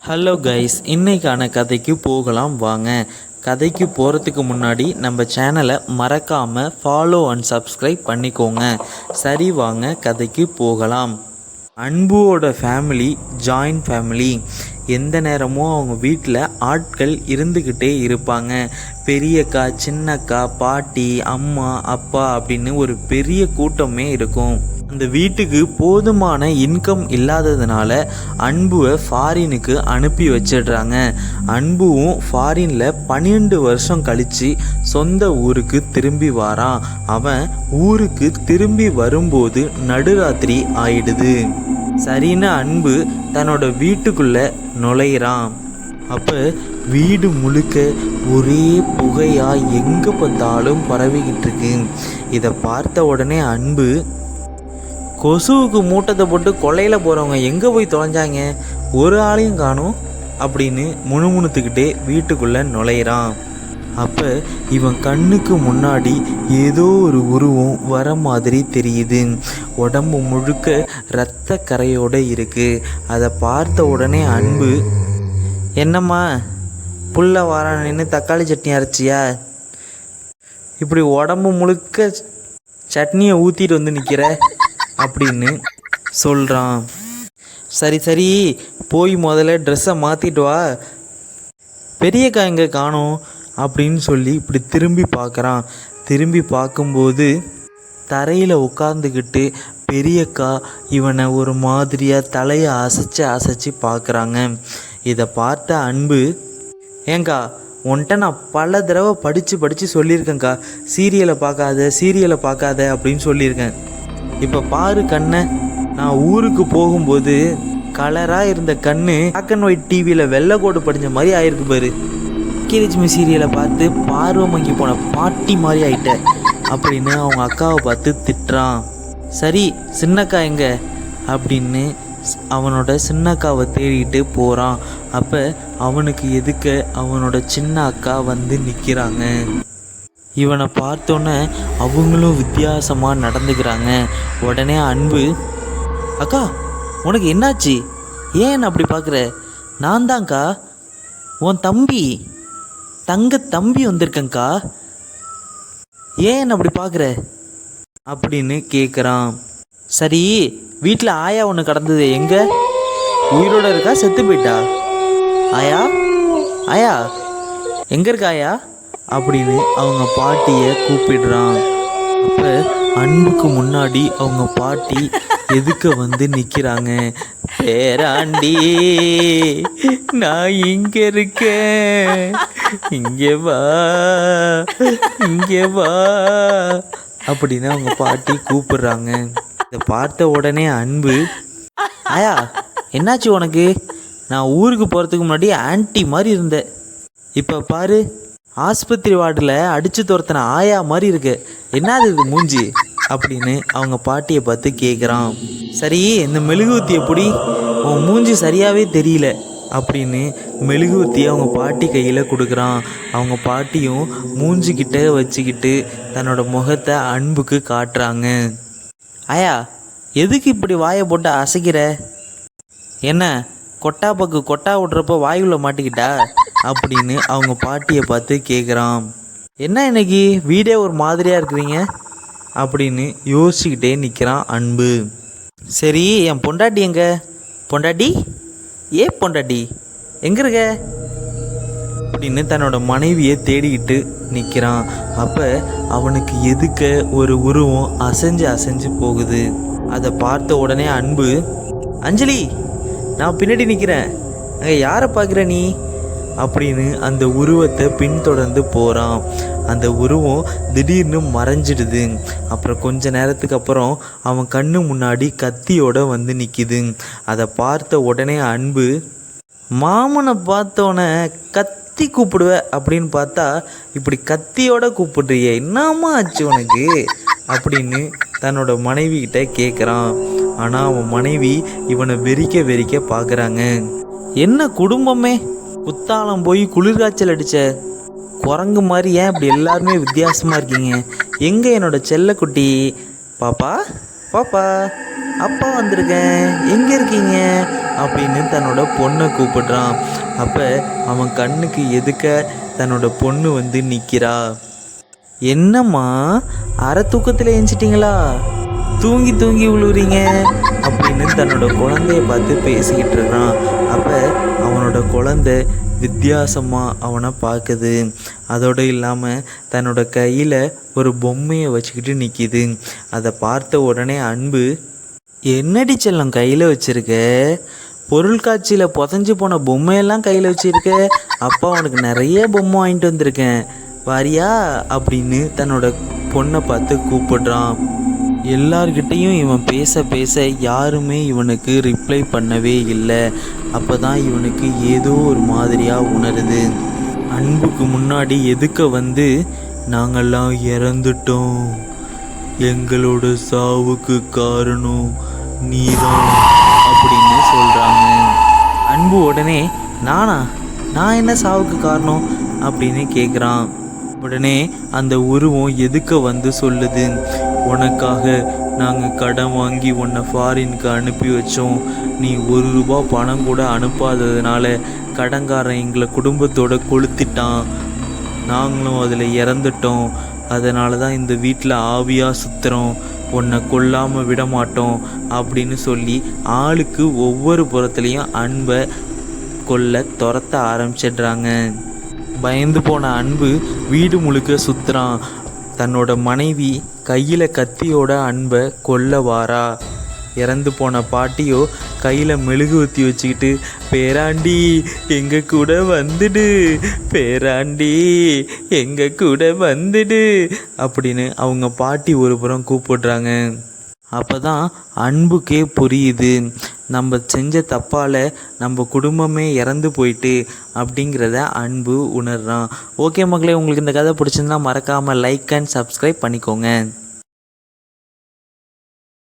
Hello guys, இன்னைக்கான கதைக்கு போகலாம் வாங்க. கதைக்கு போகிறதுக்கு முன்னாடி நம்ம சேனலை மறக்காமல் ஃபாலோ அண்ட் சப்ஸ்கிரைப் பண்ணிக்கோங்க. சரி வாங்க கதைக்கு போகலாம். அன்புவோட ஃபேமிலி ஜாயிண்ட் ஃபேமிலி. எந்த நேரமும் அவங்க வீட்டில் ஆட்கள் இருந்துக்கிட்டே இருப்பாங்க. பெரியக்கா, சின்னக்கா, பாட்டி, அம்மா, அப்பா அப்படின்னு ஒரு பெரிய கூட்டமே இருக்கும். அந்த வீட்டுக்கு போதுமான இன்கம் இல்லாததுனால அன்புவை ஃபாரினுக்கு அனுப்பி வச்சிடுறாங்க. அன்புவும் ஃபாரினில் 12 வருஷம் கழித்து சொந்த ஊருக்கு திரும்பி வாரான். அவன் ஊருக்கு திரும்பி வரும்போது நடுராத்திரி ஆயிடுது. சரின்னு அன்பு தன்னோட வீட்டுக்குள்ளே நுழையிறான். அப்போ வீடு முழுக்க ஒரே புகையாக எங்கே பார்த்தாலும் பரவிக்கிட்டு இருக்கு. இதை பார்த்த உடனே அன்பு, கொசுவுக்கு மூட்டத்தை போட்டு கொள்ளையில் போகிறவங்க எங்கே போய் தொலைஞ்சாங்க, ஒரு ஆளையும் காணும் அப்படின்னு முணுமுணுத்துக்கிட்டே வீட்டுக்குள்ளே நுழையிறான். அப்போ இவன் கண்ணுக்கு முன்னாடி ஏதோ ஒரு உருவம் வர மாதிரி தெரியுது. உடம்பு முழுக்க இரத்த கரையோடு இருக்குது. அதை பார்த்த உடனே அன்பு, என்னம்மா புள்ள வாரான்னு தக்காளி சட்னி அரைச்சியா? இப்படி உடம்பு முழுக்க சட்னியை ஊற்றிட்டு வந்து நிற்கிற அப்படின்னு சொல்கிறான். சரி சரி, போய் முதல்ல ட்ரெஸ்ஸை மாற்றிட்டு வா, பெரியக்கா எங்கே காணோம் அப்படின்னு சொல்லி இப்படி திரும்பி பார்க்குறான். திரும்பி பார்க்கும்போது தரையில் உட்காந்துக்கிட்டு பெரியக்கா இவனை ஒரு மாதிரியாக தலையை அசைச்சு பார்க்குறாங்க. இதை பார்த்த அன்பு, ஏங்கா உன்கிட்ட நான் பல தடவை படித்து சொல்லியிருக்கேங்க்கா, சீரியலை பார்க்காத அப்படின்னு சொல்லியிருக்கேன். இப்போ பாரு கண்ணை, நான் ஊருக்கு போகும்போது கலராக இருந்த கண்ணு பிளாக் அண்ட் ஒயிட் டிவியில் வெள்ளைக்கோடு படித்த மாதிரி ஆயிருக்கு பாரு. பாக்கியலட்சுமி சீரியலை பார்த்து பார்வமங்கி போன பாட்டி மாதிரி ஆயிட்ட அப்படின்னு அவங்க அக்காவை பார்த்து திட்டுறான். சரி சின்னக்கா எங்க அப்படின்னு அவனோட சின்னக்காவை தேடிட்டு போகிறான். அப்போ அவனுக்கு எதுக்க அவனோட சின்ன அக்கா வந்து நிற்கிறாங்க. இவனை பார்த்தோன்னே அவங்களும் வித்தியாசமாக நடந்துக்கிறாங்க. உடனே அன்பு, அக்கா உனக்கு என்னாச்சு, ஏன் அப்படி பார்க்குற? நான் தான்க்கா உன் தம்பி வந்திருக்கேங்க்கா, ஏன் அப்படி பார்க்குற அப்படின்னு கேட்குறான். சரி வீட்டில் ஆயா ஒன்று கடந்தது எங்கே, உயிரோட இருக்கா செத்து போயிட்டா? ஆயா எங்கே இருக்கா ஆயா அப்படின்னு அவங்க பாட்டியை கூப்பிடுறான். அப்போ அன்புக்கு முன்னாடி அவங்க பாட்டி எதுக்க வந்து நிற்கிறாங்க. பேராண்டி நான் இங்கே இருக்கேன், இங்கே வா அப்படின்னு அவங்க பாட்டி கூப்பிடுறாங்க. இதை பார்த்த உடனே அன்பு, ஆயா என்னாச்சு உனக்கு? நான் ஊருக்கு போகிறதுக்கு முன்னாடி ஆன்ட்டி மாதிரி இருந்தேன், இப்போ பாரு ஆஸ்பத்திரி வார்டில் அடித்து துரத்தின ஆயா மாதிரி இருக்கு, என்னது இது மூஞ்சி அப்படின்னு அவங்க பாட்டியை பார்த்து கேட்குறான். சரி இந்த மெழுகுவத்தி எப்படி, உன் மூஞ்சி சரியாகவே தெரியல அப்படின்னு மெழுகுவத்தியை அவங்க பாட்டி கையில் கொடுக்குறான். அவங்க பாட்டியும் மூஞ்சிக்கிட்ட வச்சுக்கிட்டு தன்னோட முகத்தை அன்புக்கு காட்டுறாங்க. ஆயா எதுக்கு இப்படி வாயை போட்டு அசைக்கிற? என்ன கொட்டா விட்றப்ப வாயுள்ள மாட்டிக்கிட்டா அப்படின்னு அவங்க பாட்டியை பார்த்து கேட்குறான். என்ன இன்னைக்கு வீடே ஒரு மாதிரியாக இருக்கிறீங்க அப்படின்னு யோசிச்சுக்கிட்டே நிற்கிறான் அன்பு. சரி என் பொண்டாட்டி எங்க? பொண்டாட்டி எங்கே இருக்க அப்படின்னு தன்னோட மனைவியை தேடிக்கிட்டு நிற்கிறான். அப்போ அவனுக்கு எதுக்க ஒரு உருவம் அசைஞ்சு போகுது. அதை பார்த்த உடனே அன்பு, அஞ்சலி நான் பின்னாடி நிற்கிறேன், அங்கே யாரை பார்க்குற நீ அப்படின்னு அந்த உருவத்தை பின்தொடர்ந்து போகிறான். அந்த உருவம் திடீர்னு மறைஞ்சிடுது. அப்புறம் கொஞ்ச நேரத்துக்கு அப்புறம் அவன் கண்ணு முன்னாடி கத்தியோடு வந்து நிற்கிது. அதை பார்த்த உடனே அன்பு, மாமனை பார்த்தோன்னே கத்தி கூப்பிடுவ அப்படின்னு பார்த்தா இப்படி கத்தியோட கூப்பிடுறிய, என்னம்மா ஆச்சு உனக்கு அப்படின்னு தன்னோட மனைவி கிட்ட கேட்குறான். ஆனால் அவன் மனைவி இவனை வெறிக்க பார்க்குறாங்க. என்ன குடும்பமே குத்தாலம் போய் குளிர்காய்ச்சல் அடித்த குரங்கு மாதிரி ஏன் இப்படி எல்லாருமே வித்தியாசமாக இருக்கீங்க? எங்கே என்னோட செல்லக்குட்டி பாப்பா அப்பா வந்திருக்கேன், எங்கே இருக்கீங்க அப்படின்னு தன்னோட பொண்ணை கூப்பிடுறான். அப்போ அவன் கண்ணுக்கு எதுக்க தன்னோட பொண்ணு வந்து நிற்கிறா. என்னம்மா, அரை தூக்கத்தில் எழுந்துச்சிட்டிங்களா, தூங்கி தூங்கி விழுறீங்க அப்படின்னு தன்னோட குழந்தைய பார்த்து பேசிக்கிட்டு இருக்கிறான். அப்போ அவனோட குழந்தை வித்தியாசமாக அவனை பார்க்குது. அதோடு இல்லாமல் தன்னோட கையில் ஒரு பொம்மையை வச்சுக்கிட்டு நிற்கிது. அதை பார்த்த உடனே அன்பு, என்னடி செல்லம் கையில் வச்சுருக்க, பொருட்காட்சியில் புதஞ்சு போன பொம்மையெல்லாம் கையில் வச்சுருக்க, அப்பா உனக்கு நிறைய பொம்மை வாங்கிட்டு வந்திருக்கேன், வாரியா அப்படின்னு தன்னோட பொண்ணை பார்த்து கூப்பிடுறான். எல்லார்கிட்டையும் இவன் பேச பேச யாருமே இவனுக்கு ரிப்ளை பண்ணவே இல்லை. அப்போ தான் இவனுக்கு ஏதோ ஒரு மாதிரியாக உணருது. அன்புக்கு முன்னாடி எதுக்க வந்து, நாங்கள்லாம் இறந்துட்டோம், எங்களோட சாவுக்கு காரணம் நீதான் அப்படின்னு சொல்கிறாங்க. அன்பு உடனே, நான் என்ன சாவுக்கு காரணம் அப்படின்னு கேட்குறான். உடனே அந்த உருவம் எதுக்க வந்து சொல்லுது, உனக்காக நாங்கள் கடன் வாங்கி உன்னை ஃபாரினுக்கு அனுப்பி வச்சோம், நீ ₹1 பணம் கூட அனுப்பாததுனால கடன்காரன் எங்களை குடும்பத்தோடு கொளுத்திட்டான், நாங்களும் அதில் இறந்துட்டோம், அதனால தான் இந்த வீட்டில் ஆவியாக சுற்றுறோம், உன்னை கொல்லாமல் விட மாட்டோம் அப்படின்னு சொல்லி ஆளுக்கு ஒவ்வொரு புறத்துலேயும் அன்பை கொல்ல துரத்த ஆரம்பிச்சிடுறாங்க. பயந்து போன அன்பு வீடு முழுக்க சுற்றுறான். தன்னோட மனைவி கையில் கத்தியோட அன்பை கொல்ல வாரா. இறந்து போன பாட்டியோ கையில் மெழுகு ஊற்றி வச்சுக்கிட்டு, பேராண்டி எங்கள் கூட வந்துடு, பேராண்டி எங்கள் கூட வந்துடு அப்படின்னு அவங்க பாட்டி ஒரு புறம் கூப்பிடுறாங்க. அப்போ தான் அன்புக்கே புரியுது, நம்ம செஞ்ச தப்பால் நம்ம குடும்பமே இறந்து போயிட்டு அப்படிங்கிறத அன்பு உணர்றான். ஓகே மக்களே, உங்களுக்கு இந்த கதை பிடிச்சிருந்தா மறக்காமல் லைக் அண்ட் சப்ஸ்கிரைப் பண்ணிக்கோங்க.